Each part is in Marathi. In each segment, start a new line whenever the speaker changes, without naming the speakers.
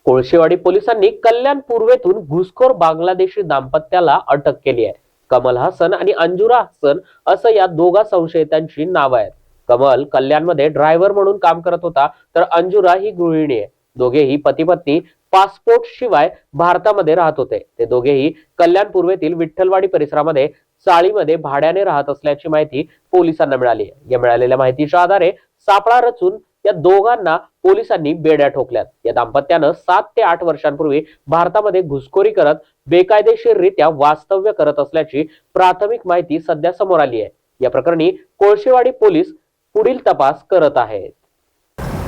कोळशेवाडी पोलिसांनी कल्याण पूर्वेतून घुसखोर बांगलादेशी दाम्पत्याला अटक केली आहे। कमल हसन आणि अंजुरा हसन असं या दोघा संशयितांची नाव आहेत। कमल कल्याणमध्ये ड्रायव्हर म्हणून काम करत होता, तर अंजुरा ही गृहिणी आहे। दोघेही पती पत्नी पासपोर्ट शिवाय भारतामध्ये राहत होते। ते दोघेही कल्याण पूर्वेतील विठ्ठलवाडी परिसरामध्ये चाळीमध्ये भाड्याने राहत असल्याची माहिती पोलिसांना मिळाली आहे। या मिळालेल्या माहितीच्या आधारे सापळा रचून या दोघांना पोलिसांनी बेड्या ठोकल्यात। या दाम्पत्यानं 7 ते 8 वर्षांपूर्वी भारतामध्ये घुसखोरी करत बेकायदेशीररित्या वास्तव्य करत असल्याची प्राथमिक माहिती सध्या समोर आली आहे। या प्रकरणी कोळशेवाडी पोलीस पुढील तपास करत आहेत।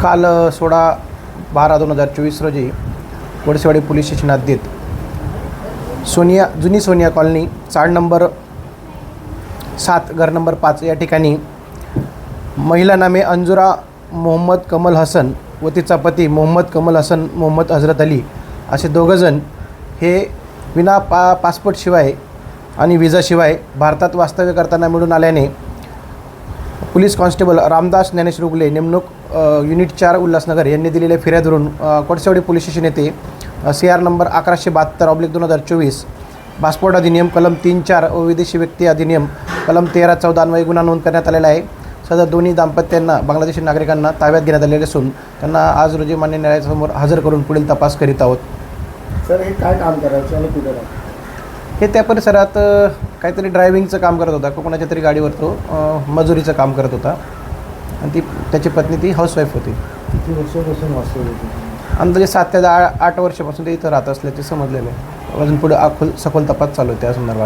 काल 16/12/2024 रोजी कोळशेवाडी पोलीस स्टेशन हद्दीत जुनी सोनिया कॉलनी चाळ नंबर 7 घर नंबर 5 या ठिकाणी महिला नामे अंजुरा मोहम्मद कमल हसन व तिचा पती मोहम्मद कमल हसन मोहम्मद हजरत अली असे दोघंजण हे विना पासपोर्टशिवाय आणि विजाशिवाय भारतात वास्तव्य करताना मिळून आल्याने पोलीस कॉन्स्टेबल रामदास ज्ञानेश रुगले नेमणूक युनिट 4 उल्हासनगर यांनी दिलेल्या फिर्यादवरून कोळशेवाडी पोलीस स्टेशन येथे CR नंबर 1172/2024 पासपोर्ट अधिनियम कलम 3(4) व विदेशी व्यक्ती अधिनियम कलम 13(14) अन्वये गुन्हा नोंद करण्यात आलेला आहे। सदर दोन्ही दाम्पत्यांना बांगलादेशी नागरिकांना ताब्यात घेण्यात आलेले असून त्यांना आज रोजी मान्य न्यायालयासमोर हजर करून पुढील तपास करीत आहोत।
सर, हे काय काम करायचं आणि कुठे
हे त्या परिसरात काहीतरी ड्रायव्हिंगचं काम करत होता, कोणाच्या तरी गाडीवर तो मजुरीचं काम करत होता आणि त्याची पत्नी ती हाऊसवाईफ होती।
किती वर्षापासून वास्तव्य होते?
अंदाजे 7 ते 8 वर्षापासून ते इथं राहत असल्याचे समजलेलं आहे। अजून पुढे सखोल तपास चालू आहे त्या संदर्भात।